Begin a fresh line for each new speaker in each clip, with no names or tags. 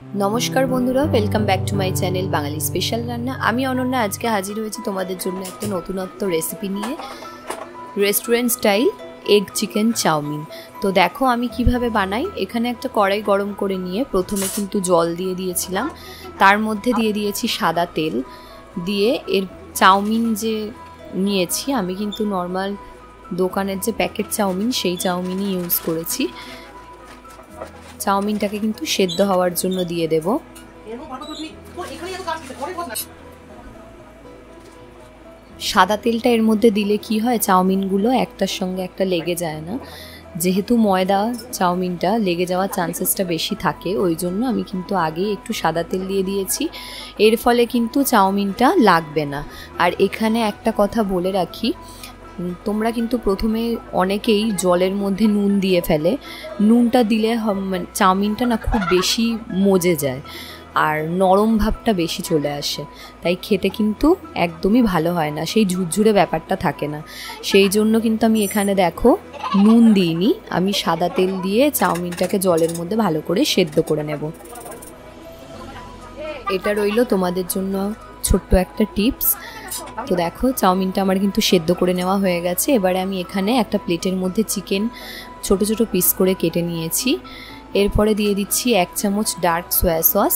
नमस्कार बंधुरा welcome back to my channel Bangali special रान्ना। आमी अनन्या आज के हाजिर हয়েছি তোমাদের জন্য একটা নতুনত্ব রেসিপি নিয়ে, restaurant style egg chicken chow mein. তো দেখো আমি কিভাবে বানাই। এখানে একটা কড়াই গরম করে নিয়ে প্রথমে কিন্তু জল দিয়ে দিয়েছিলাম, তার মধ্যে দিয়ে দিয়েছি সাদা তেল, দিয়ে এর চাউমিন যে নিয়েছি আমি কিন্তু নর্মাল দোকানের যে প্যাকেট চাউমিন সেই চাউমিনই ইউজ করেছি। চাউমিনটাকে কিন্তু সেদ্ধ হওয়ার জন্য দিয়ে দেব। সাদা তেলটা এর মধ্যে দিলে কি হয়, চাউমিনগুলো একটার সঙ্গে একটা লেগে যায় না। যেহেতু ময়দা চাউমিনটা লেগে যাওয়ার চান্সেসটা বেশি থাকে, ওই জন্য আমি কিন্তু আগে একটু সাদা তেল দিয়ে দিয়েছি। এর ফলে কিন্তু চাউমিনটা লাগবে না। আর এখানে একটা কথা বলে রাখি, তোমরা কিন্তু প্রথমে অনেকেই জলের মধ্যে নুন দিয়ে ফেলে। নুনটা দিলে চাউমিনটা না খুব বেশি মজে যায় আর নরম ভাবটা বেশি চলে আসে, তাই খেতে কিন্তু একদমই ভালো হয় না, সেই ঝুরঝুরে ব্যাপারটা থাকে না। সেই জন্য কিন্তু আমি এখানে দেখো নুন দিইনি, আমি সাদা তেল দিয়ে চাউমিনটাকে জলের মধ্যে ভালো করে সেদ্ধ করে নেব। এটা রইল তোমাদের জন্য ছোট্ট একটা টিপস। তো দেখো চাউমিনটা আমার কিন্তু সেদ্ধ করে নেওয়া হয়ে গেছে। এবারে আমি এখানে একটা প্লেটের মধ্যে চিকেন ছোট ছোট পিস করে কেটে নিয়েছি। এরপরে দিয়ে দিচ্ছি 1 চামচ ডার্ক সয়া সস,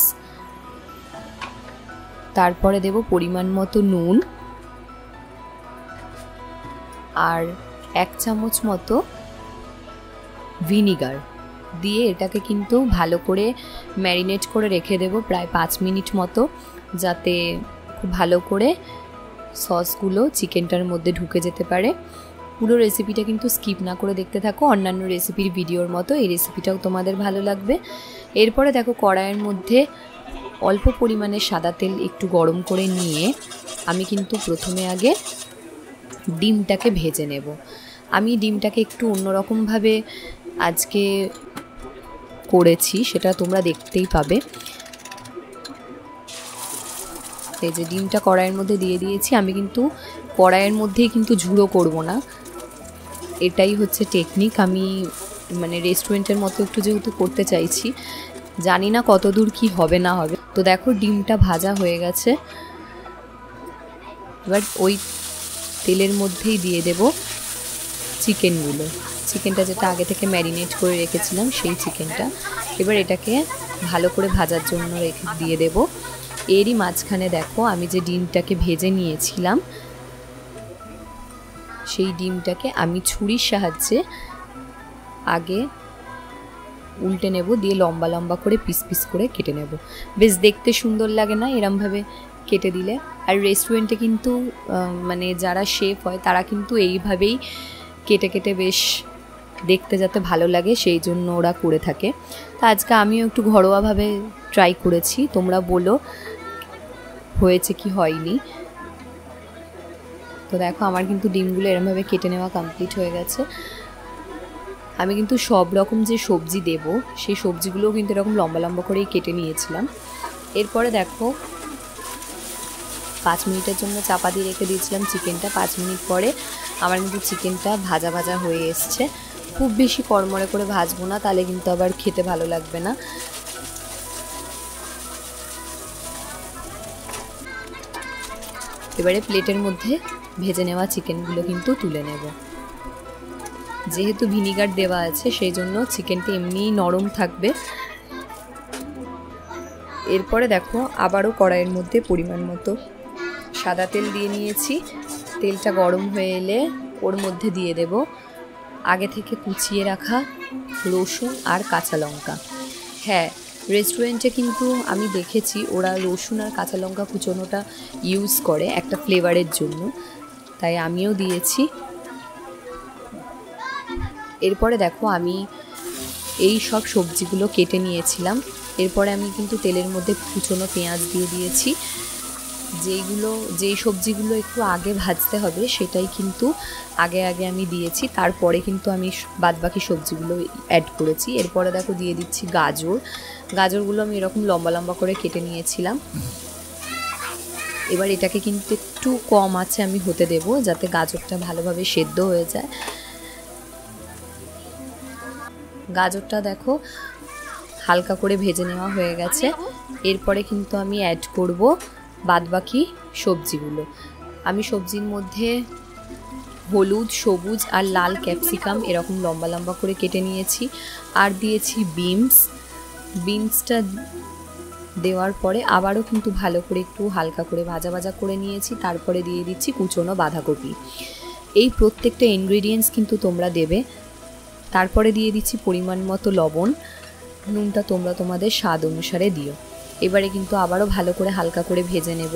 তারপরে দেব পরিমাণ মতো নুন আর 1 চামচ মতো ভিনিগার দিয়ে এটাকে কিন্তু ভালো করে ম্যারিনেট করে রেখে দেব প্রায় 5 মিনিট মতো, যাতে খুব ভালো করে সসগুলো চিকেনটার মধ্যে ঢুকে যেতে পারে। পুরো রেসিপিটা কিন্তু স্কিপ না করে দেখতে থাকো, অন্যান্য রেসিপির ভিডিওর মতো এই রেসিপিটাও তোমাদের ভালো লাগবে। এরপরে দেখো কড়াইয়ের মধ্যে অল্প পরিমাণে সাদা তেল একটু গরম করে নিয়ে আমি কিন্তু প্রথমে আগে ডিমটাকে ভেজে নেব। আমি ডিমটাকে একটু অন্যরকমভাবে আজকে করেছি, সেটা তোমরা দেখতেই পাবে। এই যে ডিমটা কড়াইয়ের মধ্যে দিয়ে দিয়েছি, আমি কিন্তু কড়াইয়ের মধ্যেই কিন্তু ঝুড়ো করব না, এটাই হচ্ছে টেকনিক। আমি রেস্টুরেন্টের মতো একটু যেহেতু করতে চাইছি, জানি না কত দূর কি হবে না হবে। তো দেখো ডিমটা ভাজা হয়ে গেছে, এবার ওই তেলের মধ্যেই দিয়ে দেব চিকেনগুলো, চিকেনটা যেটা আগে থেকে ম্যারিনেট করে রেখেছিলাম সেই চিকেনটা। এবার এটাকে ভালো করে ভাজার জন্য দিয়ে দেব। এরই মাঝখানে দেখো আমি যে ডিমটাকে ভেজে নিয়েছিলাম সেই ডিমটাকে আমি ছুরির সাহায্যে আগে উল্টে নেব, দিয়ে লম্বা লম্বা করে পিস পিস করে কেটে নেব। বেশ দেখতে সুন্দর লাগে না এরমভাবে কেটে দিলে? আর রেস্টুরেন্টে কিন্তু যারা শেফ হয় তারা কিন্তু এইভাবেই কেটে কেটে বেশ দেখতে যাতে ভালো লাগে সেই জন্য ওরা করে থাকে। তা আজকে আমিও একটু ঘরোয়াভাবে ট্রাই করেছি, তোমরা বলো হয়েছে কি হয়নি। তো দেখো আমার কিন্তু ডিমগুলো এরমভাবে কেটে নেওয়া কমপ্লিট হয়ে গেছে। আমি কিন্তু সব রকম যে সবজি দেব সেই সবজিগুলোও কিন্তু এরকম লম্বা লম্বা করেই কেটে নিয়েছিলাম। এরপরে দেখো 5 মিনিটের জন্য চাপা দিয়ে রেখে দিয়েছিলাম চিকেনটা। 5 মিনিট পরে আমার কিন্তু চিকেনটা ভাজা ভাজা হয়ে এসছে। খুব বেশি কড়মড়ে করে ভাজবো না, তাহলে কিন্তু আবার খেতে ভালো লাগবে না। এবারে প্লেটের মধ্যে ভেজে নেওয়া চিকেনগুলো কিন্তু তুলে নেব। যেহেতু ভিনিগার দেওয়া আছে সেই জন্য চিকেনটা এমনিই নরম থাকবে। এরপরে দেখো আবারও কড়াইয়ের মধ্যে পরিমাণ মতো সাদা তেল দিয়ে নিয়েছি। তেলটা গরম হয়ে এলে ওর মধ্যে দিয়ে দেব আগে থেকে কুচিয়ে রাখা রসুন আর কাঁচা লঙ্কা। হ্যাঁ, রেস্টুরেন্টে কিন্তু আমি দেখেছি ওরা রসুন আর কাঁচা লঙ্কা কুচোনোটা ইউজ করে একটা ফ্লেভারের জন্য, তাই আমিও দিয়েছি। এরপরে দেখো আমি এই সব সবজিগুলো কেটে নিয়েছিলাম। এরপরে আমি কিন্তু তেলের মধ্যে কুচোনো পেঁয়াজ দিয়ে দিয়েছি। যেই সবজিগুলো একটু আগে ভাজতে হবে সেটাই কিন্তু আগে আমি দিয়েছি, তারপরে কিন্তু আমি বাদবাকি সবজিগুলো অ্যাড করেছি। এরপরে দেখো দিয়ে দিচ্ছি গাজরগুলো আমি এরকম লম্বা লম্বা করে কেটে নিয়েছিলাম। এবার এটাকে কিন্তু একটু কম আঁচে আমি হতে দেব, যাতে গাজরটা ভালোভাবে সেদ্ধ হয়ে যায়। গাজরটা দেখো হালকা করে ভেজে নেওয়া হয়ে গেছে। এরপরে কিন্তু আমি অ্যাড করব বাদবাকি সবজিগুলো। আমি সবজির মধ্যে হলুদ, সবুজ আর লাল ক্যাপসিকাম এরকম লম্বা লম্বা করে কেটে নিয়েছি, আর দিয়েছি বিনসটা দেওয়ার পরে আবারও কিন্তু ভালো করে একটু হালকা করে ভাজা ভাজা করে নিয়েছি। তারপরে দিয়ে দিচ্ছি কুচনো বাঁধাকপি। এই প্রত্যেকটা ইনগ্রেডিয়েন্টস কিন্তু তোমরা দেবে। তারপরে দিয়ে দিচ্ছি পরিমাণ মতো লবণ, নুনটা তোমরা তোমাদের স্বাদ অনুসারে দিও। এবারে কিন্তু আবারও ভালো করে হালকা করে ভেজে নেব।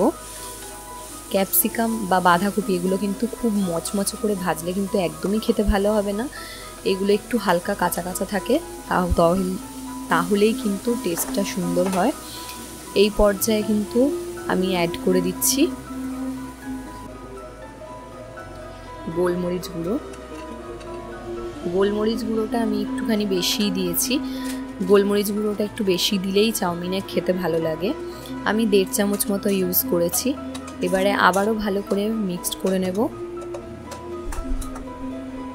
ক্যাপসিকাম বা বাঁধাকপি এগুলো কিন্তু খুব মচমচে করে ভাজলে কিন্তু একদমই খেতে ভালো হবে না, এগুলো একটু হালকা কাঁচা কাঁচা থাকে, তাহলেই কিন্তু টেস্টটা সুন্দর হয়। এই পর্যায়ে কিন্তু আমি অ্যাড করে দিচ্ছি গোলমরিচ গুঁড়ো। গোলমরিচ গুঁড়োটা আমি একটুখানি বেশিই দিয়েছি। গোলমরিচ গুঁড়োটা একটু বেশি দিলেই চাউমিনে খেতে ভালো লাগে। আমি 1.5 চামচ মতো ইউজ করেছি। এবারে আবারও ভালো করে মিক্সড করে নেব।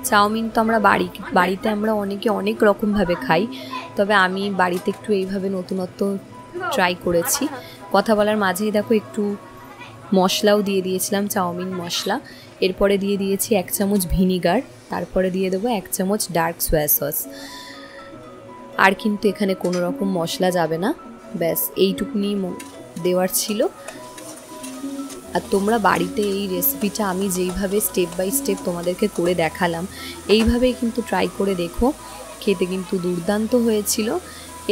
চাউমিন তো আমরা বাড়িতে আমরা অনেক রকমভাবে খাই, তবে আমি বাড়িতে একটু এইভাবে নতুনত্ব ট্রাই করেছি। কথা বলার মাঝেই দেখো একটু মশলাও দিয়ে দিয়েছিলাম, চাউমিন মশলা। এরপরে দিয়ে দিয়েছি 1 চামচ ভিনিগার, তারপরে দিয়ে দেবো 1 চামচ ডার্ক সয়া সস। আর কিন্তু এখানে কোনো রকম মশলা যাবে না, ব্যাস এইটুকুনি দেওয়ার ছিল। আর তোমরা বাড়িতে এই রেসিপিটা আমি যেইভাবে স্টেপ বাই স্টেপ তোমাদেরকে করে দেখালাম এইভাবেই কিন্তু ট্রাই করে দেখো, খেতে কিন্তু দুর্দান্ত হয়েছিল।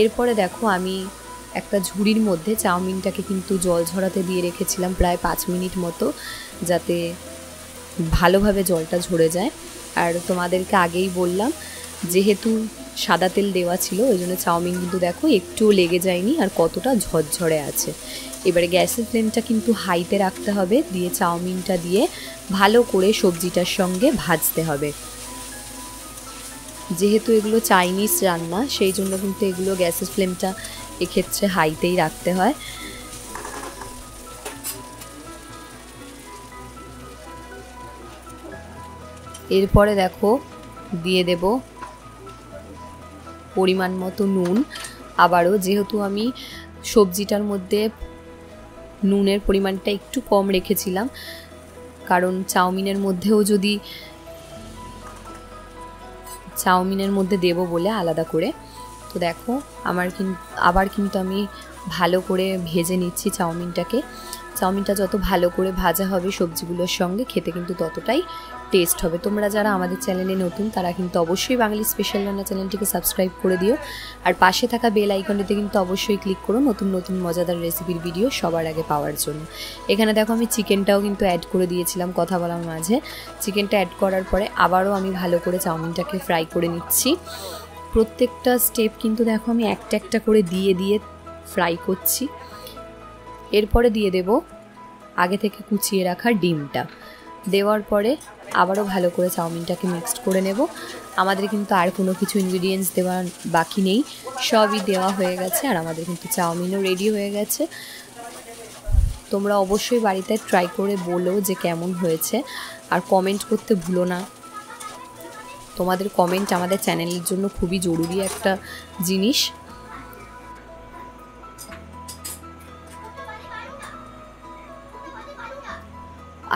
এরপরে দেখো আমি একটা ঝুড়ির মধ্যে চাউমিনটাকে কিন্তু জল ঝরাতে দিয়ে রেখেছিলাম প্রায় 5 মিনিট মতো, যাতে ভালোভাবে জলটা ঝরে যায়। আর তোমাদেরকে আগেই বললাম যেহেতু সাদা তেল দেওয়া ছিল ওই জন্য চাউমিন কিন্তু দেখো একটুও লেগে যায়নি আর কতটা ঝরঝরে আছে। এবারে গ্যাসের ফ্লেমটা কিন্তু হাইতে রাখতে হবে, দিয়ে চাউমিনটা দিয়ে ভালো করে সবজিটার সঙ্গে ভাজতে হবে। যেহেতু এগুলো চাইনিজ রান্না সেই জন্য কিন্তু এগুলো গ্যাসের ফ্লেমটা এক্ষেত্রে হাইতেই রাখতে হয়। এরপরে দেখো দিয়ে দেব পরিমাণ মতো নুন। আবারও যেহেতু আমি সবজিটার মধ্যে নুনের পরিমাণটা একটু কম রেখেছিলাম, কারণ চাউমিনের মধ্যে দেব বলে আলাদা করে। তো দেখো আবার কিন্তু আমি ভালো করে ভেজে নিচ্ছি চাউমিনটা যত ভালো করে ভাজা হবে সবজিগুলোর সঙ্গে খেতে কিন্তু ততটাই টেস্ট হবে। তোমরা যারা আমাদের চ্যানেলে নতুন তারা কিন্তু অবশ্যই বাঙালি স্পেশাল রান্না চ্যানেলটিকে সাবস্ক্রাইব করে দিও, আর পাশে থাকা বেল আইকনটিতে কিন্তু অবশ্যই ক্লিক করো নতুন নতুন মজাদার রেসিপির ভিডিও সবার আগে পাওয়ার জন্য। এখানে দেখো আমি চিকেনটাও কিন্তু অ্যাড করে দিয়েছিলাম কথা বলার মাঝে। চিকেনটা অ্যাড করার পরে আবারও আমি ভালো করে চাউমিনটাকে ফ্রাই করে নিচ্ছি। প্রত্যেকটা স্টেপ কিন্তু দেখো আমি একটা একটা করে দিয়ে ফ্রাই করছি। এরপরে দিয়ে দেব আগে থেকে কুচিয়ে রাখা ডিমটা। দেওয়ার পরে আবারও ভালো করে চাউমিনটাকে মিক্সড করে নেব। আমাদের কিন্তু আর কোনো কিছু ইনগ্রিডিয়েন্টস দেওয়া বাকি নেই, সবই দেওয়া হয়ে গেছে আর আমাদের কিন্তু চাউমিনও রেডি হয়ে গেছে। তোমরা অবশ্যই বাড়িতে ট্রাই করে বলো যে কেমন হয়েছে, আর কমেন্ট করতে ভুলো না। তোমাদের কমেন্ট আমাদের চ্যানেলের জন্য খুবই জরুরি একটা জিনিস।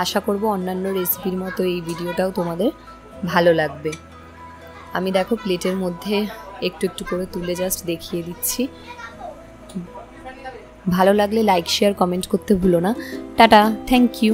আশা করব অন্যান্য রেসিপির মতো এই ভিডিওটাও তোমাদের ভালো লাগবে। আমি দেখো প্লেটের মধ্যে একটু একটু করে তুলে জাস্ট দেখিয়ে দিচ্ছি। ভালো লাগলে লাইক শেয়ার কমেন্ট করতে ভুলো না। টাটা, থ্যাংক ইউ।